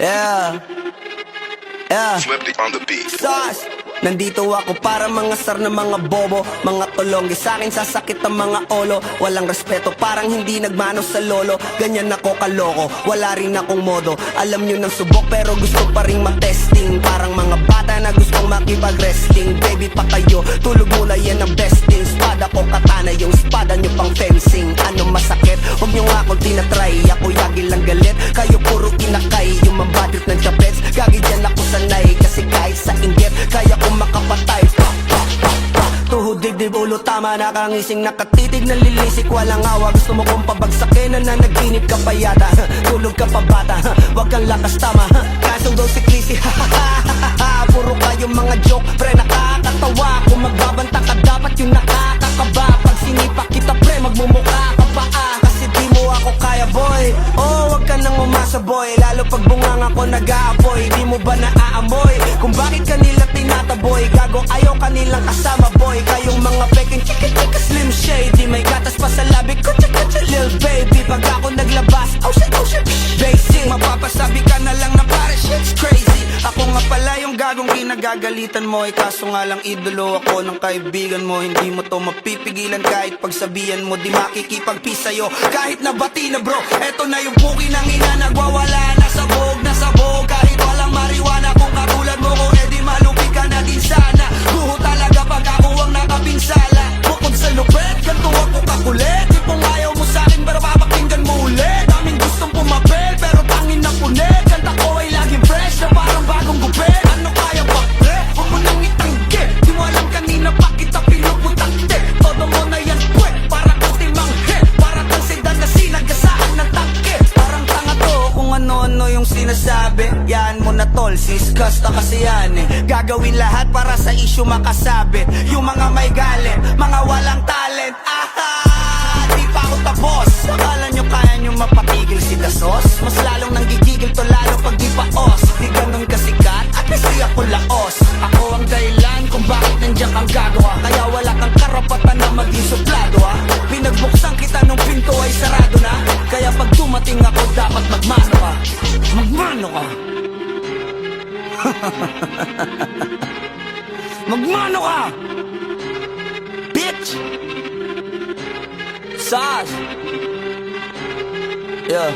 Yeah. Yeah. Flipped it on the beat. Sauce. Nandito ako para mga sar na mga bobo, mga tolonggi sa'kin sasakit ang mga olo. Walang respeto, parang hindi nagmano sa lolo. Ganyan ako kaloko, wala rin akong modo. Alam nyo ng subok pero gusto pa rin matesting. Parang mga bata na gustong makipag-wrestling. Baby pa kayo, tulog muna yan ang besting. Spada ko katana, yung spada nyo pang fencing. Ano masakit? Huwag nyo nga akong tinatry. Ako yagi lang galit, kayo puro kinakay. Yung mabadrit ng chapets, gagi dyan ako sanay. Kasi kahit sa inggit, kaya ko makapatay. Tuhod, dibdib, ulo, tama, nakangising, nakatitig, nalilisik, walang awa. Gusto mo kong pabagsakin, nananaginip ka pa yata. Tulog ka pa bata, wag kang lakas tama. Kasong daw si Clissy, puro kayo mga joke, pre nakakatawa. Kung magbabanta ka dapat yung nakakakaba. Pag sinipa kita pre, magmumukha ka pa kasi di mo ako kaya boy. Oh, wag ka nang umasa boy, lalo pag bungang ako nag-aapoy. Di mo ba naaamoy kung bakit kanila tinataboy? Gago ayaw kanilang kasama boy. Kayong mga peking chika-chika slim shady, may gatas pa sa labi ko, chika-chika lil baby. Pag ako naglabas, oh shit, basic. Mapapasabi ka na lang na pare shit's crazy. Ako nga pala yung gagong kinagagalitan mo. Kaso nga lang idolo ako ng kaibigan mo. Hindi mo to mapipigilan kahit pagsabihan mo. Di makikipagpis sa'yo kahit nabati na bro. Eto na yung puki ng ina, nagwawala na sabog. Kahit walang mariwana, kung katulad mo ko edi malupi ka na din sana. Guho talaga pag ako ang nakapinsala. Bukod sa lupet, ganito ako kakulit. Tipong ayaw mo sa'kin pero papakinggan mo ulit. Daming gustong pumapel pero tangin na punit. Kanta ko ay laging fresh na parang bagong gupit. Ano kaya ba pre? Huwag mo nang itanggi. Di mo alam kanina pa kita pinuputakte. Todo mo na yan pwe, parang ultimang hit. Parang kang sedan na sinagasaan ng tangke. Parang tanga to kung ano-ano yung sinasabi. Yan mo na tol, siskas na kasi yan eh. Gagawin lahat para sa issue makasabit. Yung mga may galit, mga walang talent. Di pa ako tapos. Akala nyo kaya nyo mapatigil si Dasos? Mas lalong nanggigigil to lalo pag di pa os. Di ganun kasikat at kasi ako laos. Ako ang dahilan kung bakit nandiyan kang gagawa. Kaya wala kang karapatan na maging suplado ha. Pinagbuksan kita nung pinto ay sarado na. Kaya pag dumating ako dapat magmano ka. Magmano ka. Magmano ka, bitch. Sauce. Yeah.